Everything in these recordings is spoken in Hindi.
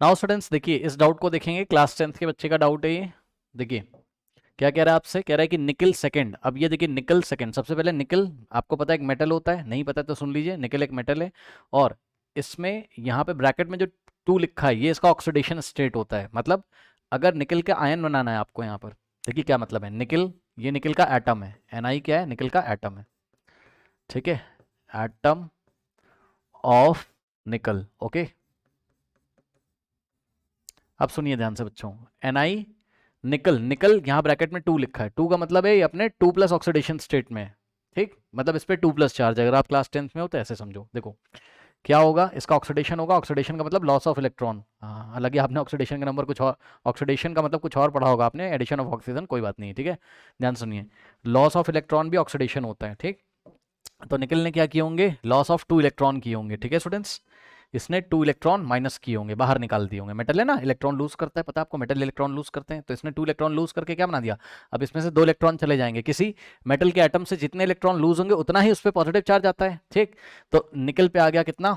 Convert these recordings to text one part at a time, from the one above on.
नाउ स्टूडेंट्स देखिए, इस डाउट को देखेंगे, क्लास 10th के बच्चे का डाउट है ये। देखिए क्या कह रहा है आपसे, कह रहा है कि निकल सेकंड। अब ये देखिए निकल सेकंड, सबसे पहले निकल आपको पता है एक मेटल होता है, नहीं पता तो सुन लीजिए, निकल एक मेटल है। और इसमें यहाँ पे ब्रैकेट में जो 2 लिखा है ये इसका ऑक्सीडेशन स्टेट होता है। मतलब अगर निकल का आयन बनाना है आपको यहाँ पर, देखिए क्या मतलब है, निकल ये निकल का एटम है, Ni क्या है, निकल का एटम है, ठीक है, एटम ऑफ निकल। ओके, अब सुनिए ध्यान से बच्चों, Ni निकल, निकल यहाँ ब्रैकेट में 2 लिखा है, 2 का मतलब है ये अपने 2 प्लस ऑक्सीडेशन स्टेट में है, ठीक, मतलब इस पे 2 प्लस चार्ज। अगर आप क्लास 10th में हो तो ऐसे समझो, देखो क्या होगा, इसका ऑक्सीडेशन होगा, ऑक्सीडेशन का मतलब लॉस ऑफ इलेक्ट्रॉन। हाँ, हालांकि आपने ऑक्सीडेशन का नंबर कुछ और, ऑक्सीडेशन का मतलब कुछ और पढ़ा होगा आपने, एडिशन ऑफ ऑक्सीजन, कोई बात नहीं, ठीक है, ध्यान सुनिए, लॉस ऑफ इलेक्ट्रॉन भी ऑक्सीडेशन होता है, ठीक। तो निकल ने क्या किए होंगे, लॉस ऑफ 2 इलेक्ट्रॉन किए होंगे, ठीक है स्टूडेंट्स, इसने 2 इलेक्ट्रॉन माइनस किए होंगे, बाहर निकाल दिए होंगे। मेटल है ना, इलेक्ट्रॉन लूज करता है, पता है आपको, मेटल इलेक्ट्रॉन लूज करते हैं, तो इसने 2 इलेक्ट्रॉन लूज करके क्या बना दिया, अब इसमें से 2 इलेक्ट्रॉन चले जाएंगे। किसी मेटल के एटम से जितने इलेक्ट्रॉन लूज होंगे उतना ही उस पर पॉजिटिव चार्ज आता है, ठीक। तो निकल पे आ गया कितना,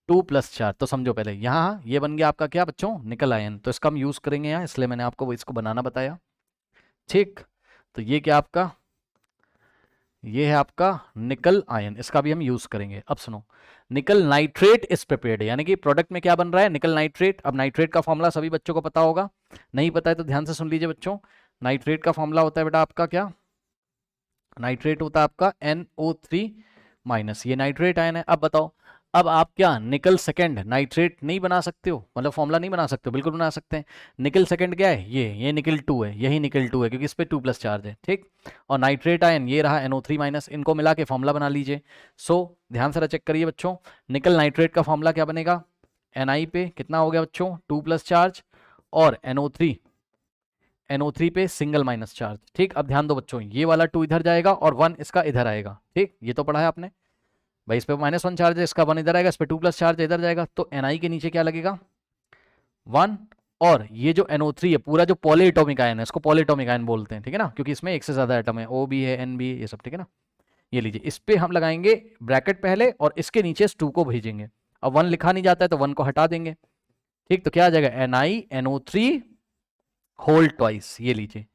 2 प्लस चार्ज। तो समझो पहले यहाँ ये बन गया आपका क्या बच्चों, निकल आयन, तो इसका हम यूज करेंगे यहाँ, इसलिए मैंने आपको इसको बनाना बताया, ठीक। तो ये क्या आपका, ये है आपका निकल आयन, इसका भी हम यूज करेंगे। अब सुनो, निकल नाइट्रेट इज प्रिपेयर्ड, यानी कि प्रोडक्ट में क्या बन रहा है, निकल नाइट्रेट। अब नाइट्रेट का फॉर्मूला सभी बच्चों को पता होगा, नहीं पता है तो ध्यान से सुन लीजिए बच्चों। नाइट्रेट का फॉर्मूला होता है बेटा आपका क्या, नाइट्रेट होता है आपका NO3 माइनस, ये नाइट्रेट आयन है। अब बताओ, अब आप क्या निकल सेकंड नाइट्रेट नहीं बना सकते हो, मतलब फॉर्मूला नहीं बना सकते हो, बिल्कुल बना सकते हैं। निकल सेकंड क्या है, ये निकल 2 है, यही निकल 2 है क्योंकि इस पे 2 प्लस चार्ज है, ठीक। और नाइट्रेट आयन ये रहा NO3 माइनस, इनको मिला के फॉर्मूला बना लीजिए। सो ध्यान से चेक करिए बच्चों, निकल नाइट्रेट का फॉर्मूला क्या बनेगा, Ni पे कितना हो गया बच्चों, 2 प्लस चार्ज, और NO3 पे सिंगल माइनस चार्ज, ठीक। अब ध्यान दो बच्चों, ये वाला 2 इधर जाएगा और 1 इसका इधर आएगा, ठीक, ये तो पढ़ा है आपने भाई, इस पे -1 चार्ज है, इसका 1 इधर आएगा, इस पे 2 प्लस चार्ज इधर जाएगा, तो Ni के नीचे क्या लगेगा 1। और ये जो NO3 है पूरा जो पॉलीएटॉमिक आयन है, इसको पॉलीएटॉमिक आयन बोलते हैं, ठीक है ना, क्योंकि इसमें एक से ज्यादा एटम है, O भी है, N भी है, ये सब, ठीक है ना। ये लीजिए, इस पे हम लगाएंगे ब्रैकेट पहले और इसके नीचे इस 2 को भेजेंगे। अब 1 लिखा नहीं जाता है तो 1 को हटा देंगे, ठीक। तो क्या आ जाएगा NiNO3 होल ट्वाइस, ये लीजिए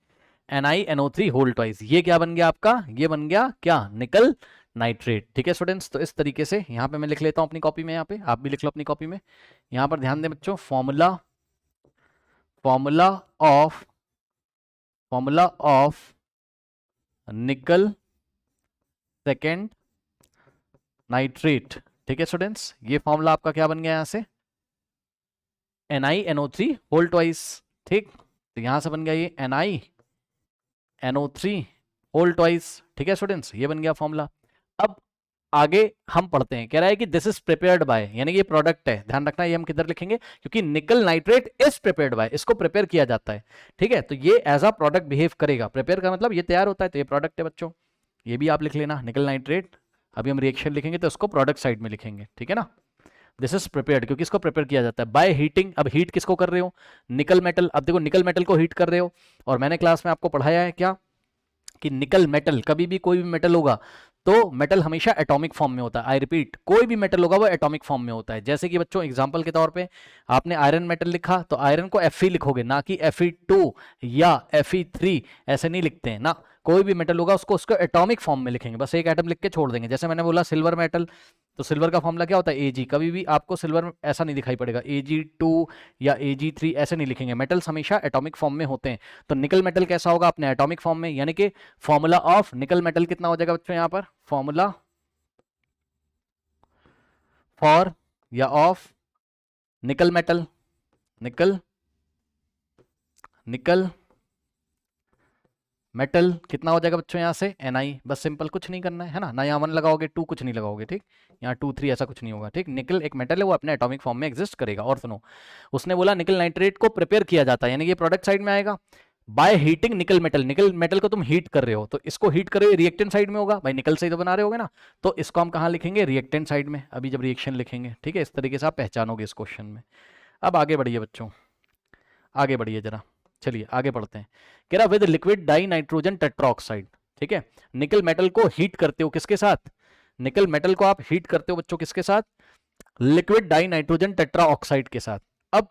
NiNO3 होल ट्वाइस, ये क्या बन गया आपका, ये बन गया क्या, निकल नाइट्रेट, ठीक है स्टूडेंट्स। तो इस तरीके से यहाँ पे मैं लिख लेता हूँ अपनी कॉपी में, यहाँ पे आप भी लिख लो अपनी कॉपी में। यहाँ पर ध्यान दें बच्चों, formula formula of formula of निकल सेकेंड नाइट्रेट, ठीक है स्टूडेंट्स, ये फॉर्मूला आपका क्या बन गया यहाँ से, NiNO3 होल ट्वाइस, ठीक। तो यहाँ से बन गया ये NiNO3 होल ट्वाइस, ठीक है स्टूडेंट्स, ये बन गया फॉर्मूला। अब आगे हम पढ़ते हैं, कह रहा है कि दिस इज प्रिपेयर्ड बाय, यानी कि ये प्रोडक्ट है, ध्यान रखना ये हम किधर लिखेंगे, क्योंकि निकल नाइट्रेट इज प्रिपेयर्ड बाय, इसको प्रिपेयर किया जाता है, ठीक है। तो ये एज अ प्रोडक्ट बिहेव करेगा, प्रिपेयर का मतलब ये तैयार होता है, तो ये प्रोडक्ट है बच्चों, ये भी आप लिख लेना, निकल नाइट्रेट। अभी हम रिएक्शन लिखेंगे तो इसको प्रोडक्ट साइड में लिखेंगे, ठीक है ना। दिस इज प्रिपेयर्ड, क्योंकि इसको प्रिपेयर किया जाता है बाय हीटिंग। अब हीट किसको कर रहे हो, निकल मेटल। अब देखो निकल मेटल को हीट कर रहे हो, और मैंने क्लास में आपको पढ़ाया है क्या, कि निकल मेटल, कभी भी कोई भी मेटल होगा तो मेटल हमेशा एटॉमिक फॉर्म में होता है। आई रिपीट, कोई भी मेटल होगा वो एटॉमिक फॉर्म में होता है। जैसे कि बच्चों एग्जांपल के तौर पे आपने आयरन मेटल लिखा तो आयरन को Fe लिखोगे, ना कि Fe2 या Fe3, ऐसे नहीं लिखते हैं ना। कोई भी मेटल होगा उसको उसको एटॉमिक फॉर्म में लिखेंगे, बस एक एटम लिख के छोड़ देंगे। जैसे मैंने बोला सिल्वर मेटल, तो सिल्वर का फॉर्मूला क्या होता है Ag, कभी भी आपको सिल्वर ऐसा नहीं दिखाई पड़ेगा Ag2 या Ag3 ऐसे नहीं लिखेंगे, मेटल्स हमेशा एटॉमिक फॉर्म में होते हैं। तो निकल मेटल कैसा होगा, अपने एटॉमिक फॉर्म में, यानी कि फॉर्मूला ऑफ निकल मेटल कितना हो जाएगा बच्चों, यहाँ पर फॉर्मूला फॉर या ऑफ निकल मेटल, निकल निकल मेटल कितना हो जाएगा बच्चों यहाँ से Ni, बस सिंपल, कुछ नहीं करना है ना, ना यहाँ 1 लगाओगे 2 कुछ नहीं लगाओगे, ठीक, यहाँ 2 3 ऐसा कुछ नहीं होगा, ठीक। निकल एक मेटल है, वो अपने एटॉमिक फॉर्म में एग्जिस्ट करेगा। और सुनो, उसने बोला निकल नाइट्रेट को प्रिपेयर किया जाता है, यानी ये प्रोडक्ट साइड में आएगा by heating nickel metal. Nickel metal को तुम हीट कर रहे हो, तो इसको हीट कर रहे हो रिएक्टेंट साइड में होगा भाई, निकल से ही तो बना रहे होगे ना, तो इसको हम कहाँ लिखेंगे, रिएक्टेंट साइड में, अभी जब रिएक्शन लिखेंगे, ठीक है। इस तरीके से आप पहचानोगे इस क्वेश्चन में। अब आगे बढ़िए बच्चों, आगे बढ़िए जरा, चलिए आगे पढ़ते हैं। कह रहा with liquid di nitrogen tetroxide, ठीक है। निकल मेटल को हीट करते हो किसके साथ, निकल मेटल को आप हीट करते हो बच्चों किसके साथ, लिक्विड डाई नाइट्रोजन टेट्राऑक्साइड के साथ। अब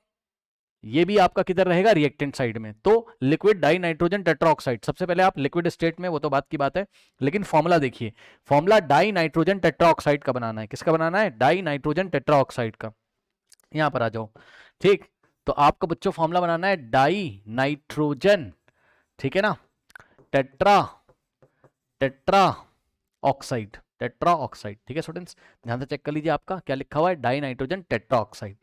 ये भी आपका किधर रहेगा, रिएक्टेंट साइड में। तो लिक्विड डाई नाइट्रोजन टेट्राऑक्साइड, सबसे पहले आप लिक्विड स्टेट में, वो तो बात की बात है, लेकिन फॉर्मूला देखिए, फॉर्मूला डाई नाइट्रोजन टेट्राऑक्साइड का बनाना है। किसका बनाना है, डाई नाइट्रोजन टेट्राऑक्साइड का। यहां पर आ जाओ, ठीक। तो आपको बच्चों फॉर्मूला बनाना है डाई नाइट्रोजन, ठीक है ना, tetra tetra oxide, tetra oxide, ठीक है स्टूडेंट्स। ध्यान से चेक कर लीजिए आपका क्या लिखा हुआ है, die nitrogen tetra oxide,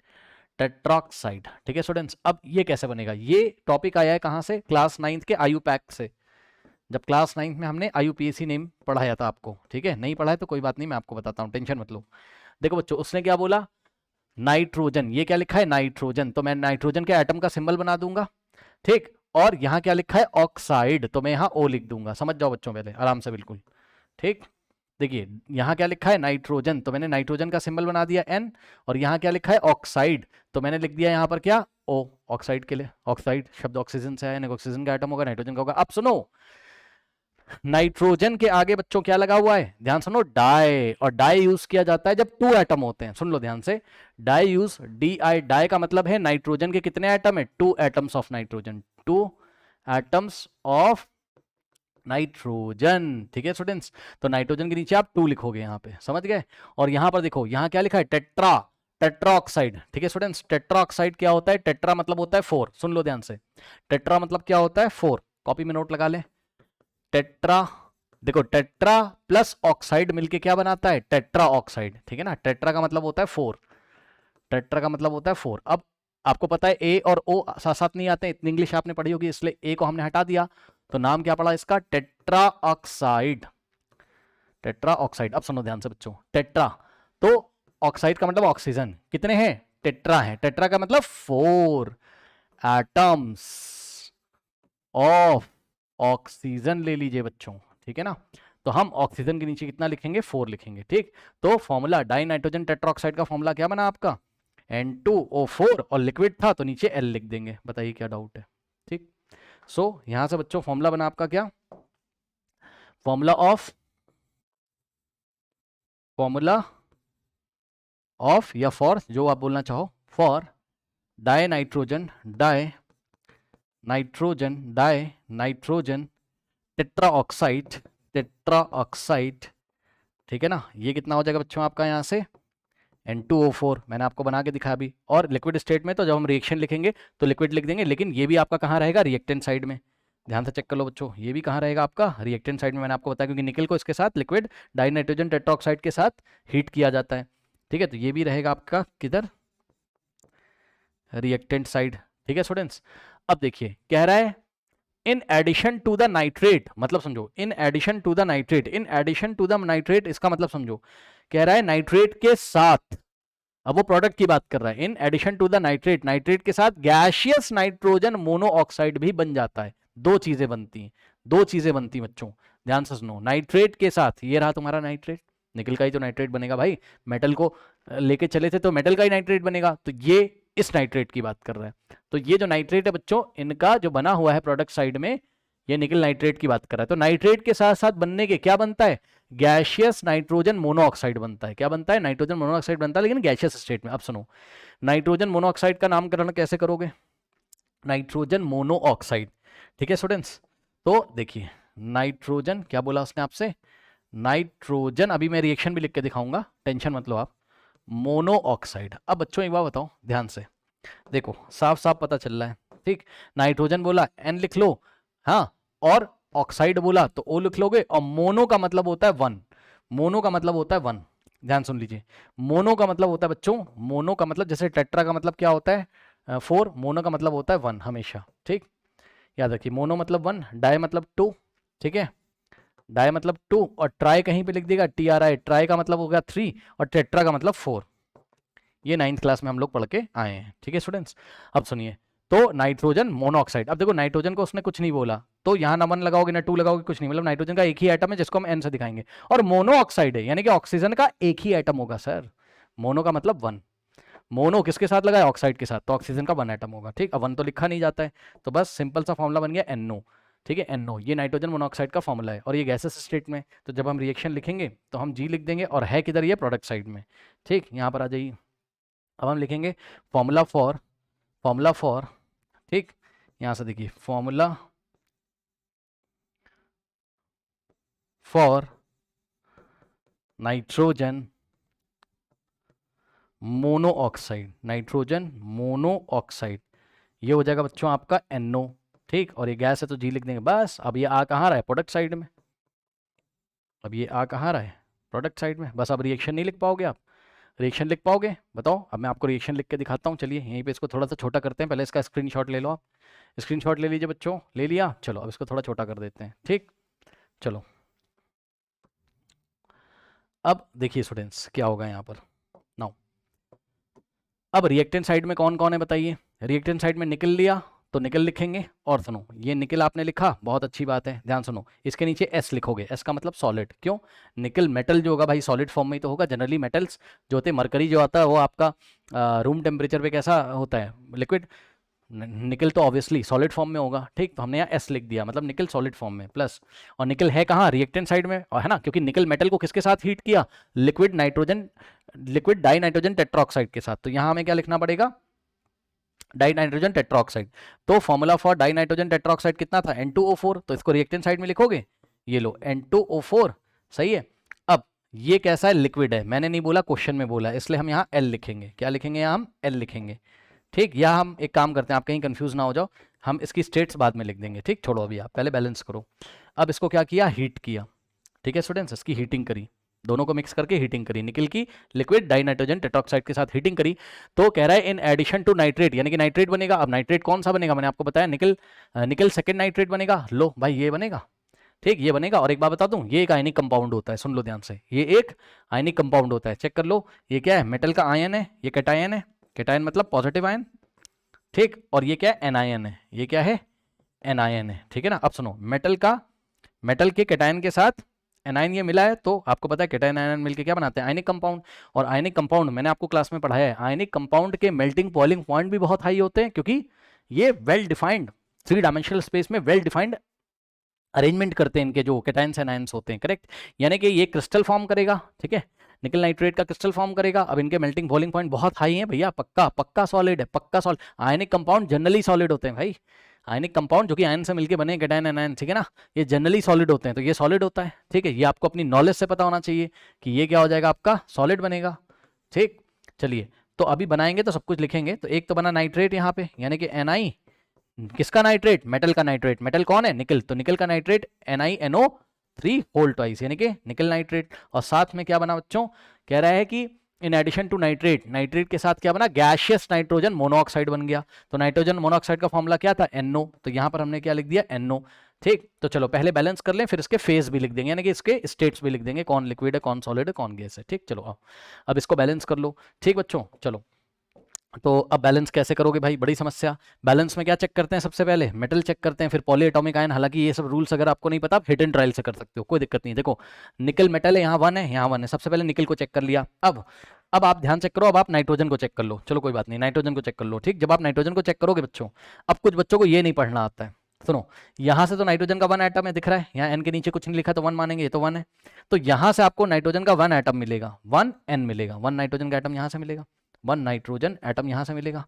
tetroxide, ठीक है स्टूडेंट्स। अब ये कैसे बनेगा, ये टॉपिक आया है कहां से, क्लास 9 के आयु पैक से। जब क्लास 9 में हमने IUPAC नेम पढ़ाया था आपको, ठीक है, नहीं पढ़ा है तो कोई बात नहीं, मैं आपको बताता हूँ, टेंशन मत लो। देखो बच्चों, उसने क्या बोला, नाइट्रोजन, ये क्या लिखा है नाइट्रोजन, तो मैं नाइट्रोजन के एटम का सिंबल बना दूंगा, ठीक। और यहाँ क्या लिखा है ऑक्साइड, तो मैं यहाँ O लिख दूंगा। समझ जाओ बच्चों पहले आराम से, बिल्कुल ठीक। देखिए यहाँ क्या लिखा है नाइट्रोजन, तो मैंने नाइट्रोजन का सिंबल बना दिया N, और यहाँ क्या लिखा है ऑक्साइड, तो मैंने लिख दिया यहाँ पर क्या O, ऑक्साइड के लिए। ऑक्साइड शब्द ऑक्सीजन से आया, ऑक्सीजन का एटम होगा, नाइट्रोजन का होगा। अब सुनो, नाइट्रोजन के आगे बच्चों क्या लगा हुआ है, ध्यान सुनो, डाई, और डाई यूज किया जाता है जब 2 एटम होते हैं। सुन लो ध्यान से, डाई यूज, DI, डाई का मतलब है नाइट्रोजन के कितने एटम है, 2 atoms of nitrogen, 2 atoms of nitrogen, ठीक है स्टूडेंट्स। तो नाइट्रोजन के नीचे आप 2 लिखोगे यहाँ पे, समझ गए। और यहाँ पर देखो, यहाँ क्या लिखा है, टेट्रा, टेट्रा ऑक्साइड, ठीक है स्टूडेंट्स। टेट्रा ऑक्साइड क्या होता है, टेट्रा मतलब होता है 4, सुन लो ध्यान से, टेट्रा मतलब क्या होता है 4, कॉपी में नोट लगा ले। टेट्रा, देखो टेट्रा प्लस ऑक्साइड मिलके क्या बनाता है, टेट्रा ऑक्साइड, ठीक है ना। टेट्रा का मतलब होता है 4, टेट्रा का मतलब होता है 4। अब आपको पता है ए और ओ साथ साथ नहीं आते, इतनी इंग्लिश आपने पढ़ी होगी, इसलिए ए को हमने हटा दिया, तो नाम क्या पड़ा इसका, टेट्रा ऑक्साइड, टेट्रा ऑक्साइड। अब सुनो ध्यान से बच्चों, टेट्रा, तो ऑक्साइड का मतलब ऑक्सीजन, कितने हैं, टेट्रा है, टेट्रा का मतलब 4 एटम्स ऑफ ऑक्सीजन ले लीजिए बच्चों, ठीक है ना। तो हम ऑक्सीजन के नीचे कितना लिखेंगे, 4 लिखेंगे, ठीक। तो फॉर्मूला डाई नाइट्रोजन टेट्राऑक्साइड का फॉर्मूला क्या बना आपका, N2O4, और लिक्विड था तो नीचे L लिख देंगे। बताइए क्या डाउट है, ठीक। सो यहां से बच्चों फॉर्मूला बना आपका क्या, फॉर्मूला ऑफ या फॉर, जो आप बोलना चाहो, फॉर डाई नाइट्रोजन टेट्राऑक्साइड, ठीक है ना। ये कितना हो जाएगा बच्चों आपका यहाँ से, N2O4 मैंने आपको बना के दिखाया अभी। और लिक्विड स्टेट में तो जब हम रिएक्शन लिखेंगे तो लिक्विड लिख देंगे, लेकिन ये भी आपका कहाँ रहेगा, रिएक्टेंट साइड में। ध्यान से चेक कर लो बच्चों, ये भी कहाँ रहेगा आपका, रिएक्टेंट साइड में। मैंने आपको बताया क्योंकि निकल को इसके साथ लिक्विड डाई नाइट्रोजन टेट्राऑक्साइड के साथ हीट किया जाता है, ठीक है। तो ये भी रहेगा आपका किधर, रिएक्टेंट साइड, ठीक है स्टूडेंट्स। अब देखिए कह रहा है in addition to the nitrate, मतलब समझो in addition to the nitrate, in addition to the nitrate इसका मतलब समझो, कह रहा है नाइट्रेट के साथ, अब वो प्रोडक्ट की बात कर रहा है, in addition to the nitrate, nitrate के साथ गैसियस नाइट्रोजन मोनोऑक्साइड भी बन जाता है। 2 चीजें बनती हैं, 2 चीजें बनती हैं बच्चों, ध्यान से सुनो। नाइट्रेट के साथ, ये रहा तुम्हारा नाइट्रेट, निकल का ही तो नाइट्रेट बनेगा भाई, मेटल को लेके चले थे तो मेटल का ही नाइट्रेट बनेगा, तो ये इस नाइट्रेट की बात कर रहा है। तो ये जो नाइट्रेट है बच्चों, इनका जो बना हुआ है प्रोडक्ट साइड में, ये निकल नाइट्रेट की बात कर रहा है। तो नाइट्रेट के साथ साथ बनने के क्या बनता है, गैसियस नाइट्रोजन मोनोऑक्साइड बनता है। क्या बनता है, नाइट्रोजन मोनोऑक्साइड बनता है, लेकिन गैसियस स्टेट में। अब सुनो, नाइट्रोजन मोनोऑक्साइड का नामकरण कैसे करोगे, नाइट्रोजन मोनोऑक्साइड, ठीक है स्टूडेंट्स। तो देखिए नाइट्रोजन, क्या बोला उसने आपसे, नाइट्रोजन, अभी मैं रिएक्शन भी लिख के दिखाऊंगा, टेंशन मत लो आप, मोनोऑक्साइड। अब बच्चों एक बात बताओ ध्यान से, देखो साफ साफ पता चल रहा है, ठीक। नाइट्रोजन बोला N लिख लो, हाँ, और ऑक्साइड बोला तो O लिख लोगे, और मोनो का मतलब होता है 1, मोनो का मतलब होता है 1, ध्यान सुन लीजिए। मोनो का मतलब होता है बच्चों, मोनो का मतलब जैसे टेट्रा का मतलब क्या होता है 4, मोनो का मतलब होता है 1 हमेशा, ठीक। याद रखिए, मोनो मतलब 1, डाई मतलब 2, ठीक है, डाई मतलब 2, और ट्राई कहीं पे लिख देगा TRI, ट्राई का मतलब हो गया 3, और टेट्रा का मतलब 4। ये 9th क्लास में हम लोग पढ़ के आए हैं, ठीक है स्टूडेंट्स। अब सुनिए, तो नाइट्रोजन मोनोऑक्साइड, अब देखो नाइट्रोजन को उसने कुछ नहीं बोला, तो यहाँ ना 1 लगाओगे ना 2 लगाओगे, कुछ नहीं, मतलब नाइट्रोजन का एक ही एटम है जिसको हम N से दिखाएंगे, और मोनोऑक्साइड है, यानी कि ऑक्सीजन का एक ही एटम होगा सर। मोनो का मतलब 1, मोनो किसके साथ लगा है, ऑक्साइड के साथ, तो ऑक्सीजन का 1 एटम होगा, ठीक। अब 1 तो लिखा नहीं जाता है, तो बस सिंपल सा फॉर्मूला बन गया NO, ठीक है, NO, ये नाइट्रोजन मोनोऑक्साइड का फॉर्मूला है, और ये गैसेस स्टेट में, तो जब हम रिएक्शन लिखेंगे तो हम G लिख देंगे, और है किधर, ये प्रोडक्ट साइड में, ठीक। यहाँ पर आ जाइए, अब हम लिखेंगे फॉर्मूला फॉर फॉर्मूला फॉर, ठीक, यहां से देखिए formula for nitrogen mono oxide, nitrogen mono oxide, ये हो जाएगा बच्चों आपका NO, ठीक, और ये गैस है तो जी लिख देंगे बस। अब ये आ कहाँ रहा है, प्रोडक्ट साइड में, अब ये आ कहाँ रहा है, प्रोडक्ट साइड में, बस अब रिएक्शन नहीं लिख पाओगे आप, रिएक्शन लिख पाओगे बताओ, अब मैं आपको रिएक्शन लिख के दिखाता हूँ, चलिए यहीं पे इसको थोड़ा सा छोटा करते हैं, पहले इसका स्क्रीनशॉट ले लो आप, स्क्रीनशॉट ले लीजिए बच्चों, ले लिया, चलो अब इसको थोड़ा छोटा कर देते हैं, ठीक, चलो अब देखिए स्टूडेंट्स क्या होगा यहाँ पर नाउ। अब रिएक्टेंट साइड में कौन कौन है बताइए, रिएक्टेंट साइड में निकल लिया तो निकल लिखेंगे, और सुनो ये निकल आपने लिखा बहुत अच्छी बात है, ध्यान सुनो, इसके नीचे S लिखोगे, S का मतलब सॉलिड, क्यों, निकल मेटल जो होगा भाई सॉलिड फॉर्म में ही तो होगा, जनरली मेटल्स जो होते हैं, मरकरी जो आता है वो आपका रूम टेम्परेचर पे कैसा होता है, लिक्विड, निकल तो ऑब्वियसली सॉलिड फॉर्म में होगा, ठीक, तो हमने यहाँ S लिख दिया, मतलब निकल सॉलिड फॉर्म में, प्लस, और निकल है कहाँ, रिएक्टेंट साइड में, और है ना, क्योंकि निकल मेटल को किसके साथ हीट किया, liquid nitrogen, liquid di nitrogen tetroxide के साथ, तो यहाँ हमें क्या लिखना पड़ेगा, डाई नाइट्रोजन टेट्राऑक्साइड, तो formula for die nitrogen tetroxide कितना था, N2O4, तो इसको रिएक्टेंट साइड में लिखोगे, ये लो N2O4, सही है। अब ये कैसा है, लिक्विड है, मैंने नहीं बोला क्वेश्चन में बोला, इसलिए हम यहाँ L लिखेंगे, क्या लिखेंगे यहाँ हम L लिखेंगे, ठीक, या हम एक काम करते हैं, आप कहीं कंफ्यूज ना हो जाओ, हम इसकी स्टेट्स बाद में लिख देंगे, ठीक, छोड़ो अभी आप पहले बैलेंस करो। अब इसको क्या किया, हीट किया, ठीक है स्टूडेंट्स, इसकी हीटिंग करी, दोनों को मिक्स करके हीटिंग करी, निकल की लिक्विड डाई नाइट्रोजन टेट्राऑक्साइड के साथ हीटिंग करी, तो कह रहा है इन एडिशन टू नाइट्रेट, यानी कि नाइट्रेट बनेगा। अब नाइट्रेट कौन सा बनेगा, मैंने आपको बताया निकल, निकल सेकेंड नाइट्रेट बनेगा, लो भाई ये बनेगा, ठीक, ये बनेगा। और एक बात बता दूं, ये एक आयनिक कंपाउंड होता है, सुन लो ध्यान से, ये एक आयनिक कंपाउंड होता है, चेक कर लो, ये क्या है, मेटल का आयन है, ये कैटायन है, कैटायन मतलब पॉजिटिव आयन, ठीक, और ये क्या है, एनायन है, ये क्या है, एनायन है, ठीक है ना। अब सुनो, मेटल का, मेटल के कैटायन के साथ एनायन ये मिला है, तो आपको पता है कैटायन आयन मिलके क्या बनाते हैं, आयनिक कंपाउंड, और आयनिक कंपाउंड मैंने आपको क्लास में पढ़ाया है, आयनिक कंपाउंड के मेल्टिंग बॉइलिंग पॉइंट भी बहुत हाई होते हैं, क्योंकि ये वेल डिफाइंड 3 डायमेंशनल स्पेस में वेल डिफाइंड अरेंजमेंट करते हैं इनके जो कैटायंस एनायंस होते हैं, करेक्ट, यानी कि ये क्रिस्टल फॉर्म करेगा, ठीक है, निकल नाइट्रेट का क्रिस्टल फॉर्म करेगा। अब इनके मेल्टिंग बॉइलिंग पॉइंट बहुत हाई है भैया, पक्का पक्का सॉलिड है, पक्का solid, ionic compound generally solid होते हैं भाई, आयनिक कंपाउंड जो कि आयन से मिलकर बने कैटायन एनायन, ठीक है ना, ये जनरली सॉलिड होते हैं, तो ये सॉलिड होता है, ठीक है, ये आपको अपनी नॉलेज से पता होना चाहिए कि ये क्या हो जाएगा आपका, सॉलिड बनेगा, ठीक। चलिए तो अभी बनाएंगे तो सब कुछ लिखेंगे, तो एक तो बना नाइट्रेट यहाँ पे, यानी कि NI, किसका नाइट्रेट, मेटल का नाइट्रेट, मेटल कौन है, निकल, तो निकल का नाइट्रेट NiNO3 होल ट्वाइस, यानी कि निकल नाइट्रेट। और साथ में क्या बना बच्चों, कह रहा है कि in addition to nitrate, nitrate के साथ क्या बना, गैशियस नाइट्रोजन मोनोऑक्साइड बन गया, तो नाइट्रोजन मोनोऑक्साइड का फॉर्मूला क्या था, NO, तो यहां पर हमने क्या लिख दिया, NO, ठीक। तो चलो पहले बैलेंस कर लें, फिर इसके फेज भी लिख देंगे, यानी कि इसके स्टेट्स भी लिख देंगे, कौन लिक्विड है, कौन सॉलिड है, कौन गैस है, ठीक। चलो अब इसको बैलेंस कर लो, ठीक बच्चों, चलो तो अब बैलेंस कैसे करोगे भाई, बड़ी समस्या। बैलेंस में क्या चेक करते हैं, सबसे पहले मेटल चेक करते हैं, फिर पॉली एटॉमिक आयन, हालांकि ये सब रूल्स अगर आपको नहीं पता आप हिट एंड ट्रायल से कर सकते हो, कोई दिक्कत नहीं। देखो निकल मेटल है, यहाँ 1 है, यहाँ 1 है, सबसे पहले निकल को चेक कर लिया। अब आप ध्यान चेक करो, अब आप नाइट्रोजन को चेक कर लो, चलो कोई बात नहीं, नाइट्रोजन को चेक कर लो, ठीक। जब आप नाइट्रोजन को चेक करोगे बच्चों, अब कुछ बच्चों को ये नहीं पढ़ना आता है, सुनो, यहाँ से तो नाइट्रोजन का 1 एटम है, दिख रहा है, यहाँ N के नीचे कुछ नहीं लिखा तो 1 मानेंगे, ये तो 1 है, तो यहाँ से आपको नाइट्रोजन का 1 एटम मिलेगा, 1 N मिलेगा, 1 नाइट्रोजन का एटम यहाँ से मिलेगा, 1 नाइट्रोजन एटम यहाँ से मिलेगा,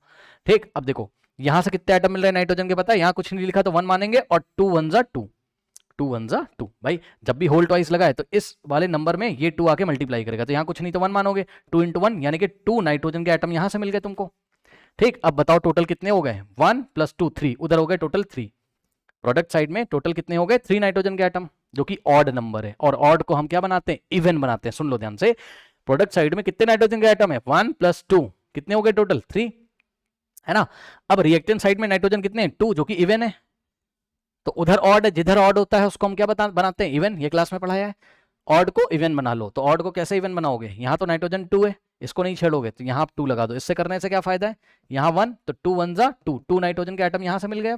ठीक। अब देखो यहाँ से कितने एटम मिल रहे हैं नाइट्रोजन के, पता है, यहाँ कुछ नहीं लिखा तो 1 मानेंगे, और 2 1 जा 2, 2 1 जा 2, भाई जब भी होल ट्वाइस लगा है तो इस वाले नंबर में ये 2 आके मल्टीप्लाई करेगा, तो यहाँ कुछ नहीं तो 1 मानोगे, 2 × 1 यानी कि 2 नाइट्रोजन के एटम यहाँ से मिल गए तुमको, ठीक। अब बताओ टोटल कितने हो गए, 1 + 2 3, उधर हो गए टोटल 3, प्रोडक्ट साइड में टोटल कितने हो गए, 3 नाइट्रोजन के एटम, जो कि ऑड नंबर है, और ऑड को हम क्या बनाते हैं, इवन बनाते हैं। सुन लो ध्यान से, प्रोडक्ट साइड में कितने नाइट्रोजन के एटम है, 1 + 2, कितने हो गए टोटल 3, है ना। अब रिएक्टेंट साइड में नाइट्रोजन कितने हैं, 2, जो कि इवन है, तो उधर ऑड है, जिधर ऑड होता है उसको हम क्या बनाते हैं, इवन, ये क्लास में पढ़ाया है, ऑड को इवन बना लो। तो ऑड को कैसे इवन बनाओगे, यहाँ तो नाइट्रोजन 2 है, इसको नहीं छेड़ोगे, तो यहाँ आप 2 लगा दो, इससे करने से क्या फायदा है, यहाँ 1, तो 2 1 जा 2, 2 नाइट्रोजन के एटम यहाँ से मिल गए,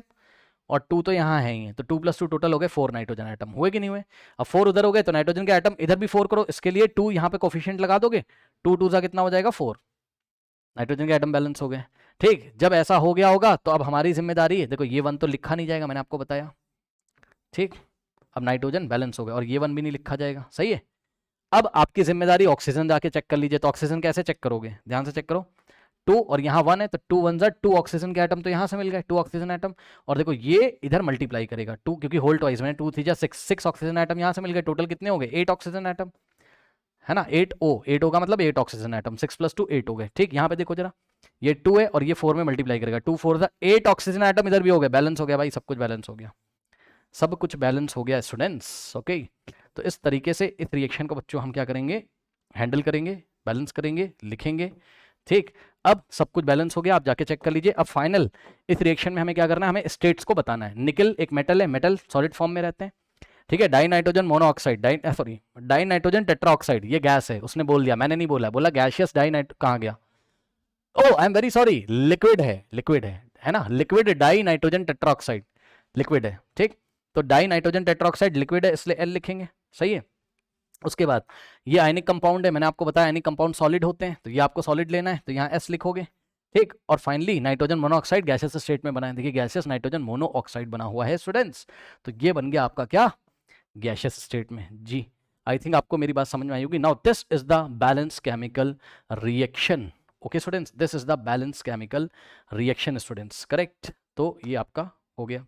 और 2 तो यहाँ है ही है, तो 2 + 2 टोटल हो गए 4 नाइट्रोजन एटम, हुए कि नहीं हुए। अब 4 उधर हो गए, तो नाइट्रोजन के एटम इधर भी 4 करो, इसके लिए 2 यहाँ पे कोफिशिएंट लगा दोगे, 2 2 जा कितना हो जाएगा 4, नाइट्रोजन के एटम बैलेंस हो गए, ठीक। जब ऐसा हो गया होगा तो अब हमारी जिम्मेदारी है, देखो ये 1 तो लिखा नहीं जाएगा, मैंने आपको बताया, ठीक। अब नाइट्रोजन बैलेंस हो गया, और ये 1 भी नहीं लिखा जाएगा, सही है। अब आपकी जिम्मेदारी ऑक्सीजन जाके चेक कर लीजिए, तो ऑक्सीजन कैसे चेक करोगे, ध्यान से चेक करो, 2 और यहाँ 1 है, तो 2 1 जा 2 ऑक्सीजन के एटम तो यहाँ से मिल गए, 2 ऑक्सीजन एटम। और देखो ये इधर मल्टीप्लाई करेगा 2, क्योंकि होल ट्वाइस में 2 3 जा 6 ऑक्सीजन एटम यहाँ से मिल गए। टोटल कितने हो गए? 8 ऑक्सीजन एटम, है ना। 8 O का मतलब 8 ऑक्सीजन एटम, 6 + 2 8 हो गए। ठीक, यहाँ पे देखो जरा, ये 2 है और ये 4 में मल्टीप्लाई करेगा, 2 4 जा 8 ऑक्सीजन एटम इधर भी हो गए। बैलेंस हो गया भाई, सब कुछ बैलेंस हो गया, सब कुछ बैलेंस हो गया स्टूडेंट्स। ओके, तो इस तरीके से इस रिएक्शन को बच्चों हम क्या करेंगे? हैंडल करेंगे, बैलेंस करेंगे, लिखेंगे। ठीक, अब सब कुछ बैलेंस हो गया, आप जाके चेक कर लीजिए। अब फाइनल इस रिएक्शन में हमें क्या करना है? हमें स्टेट्स को बताना है। निकल एक मेटल है, मेटल सॉलिड फॉर्म में रहते हैं, ठीक है। Die nitrogen monoxide, die nitrogen tetroxide, ये गैस है। उसने बोल दिया, मैंने नहीं बोला, बोला गैसियस डाई नाइट, कहाँ गया? Oh I am very sorry, liquid है, लिक्विड है ना, liquid di nitrogen tetroxide, liquid है। ठीक, तो डाई नाइट्रोजन टेट्राऑक्साइड लिक्विड है, इसलिए एल लिखेंगे, सही है। उसके बाद ये आयनिक कंपाउंड है, मैंने आपको बताया आयनिक कंपाउंड सॉलिड होते हैं, तो ये आपको सॉलिड लेना है, तो यहाँ एस लिखोगे। ठीक, और finally nitrogen monoxide gaseous state में बना है, देखिए गैसियस नाइट्रोजन मोनोऑक्साइड बना हुआ है स्टूडेंट्स। तो ये बन गया आपका क्या? गैसियस स्टेट में। जी, आई थिंक आपको मेरी बात समझ में आई होगी। Now this is the balance chemical reaction. Okay students, this is the balance chemical reaction students, correct. तो ये आपका हो गया।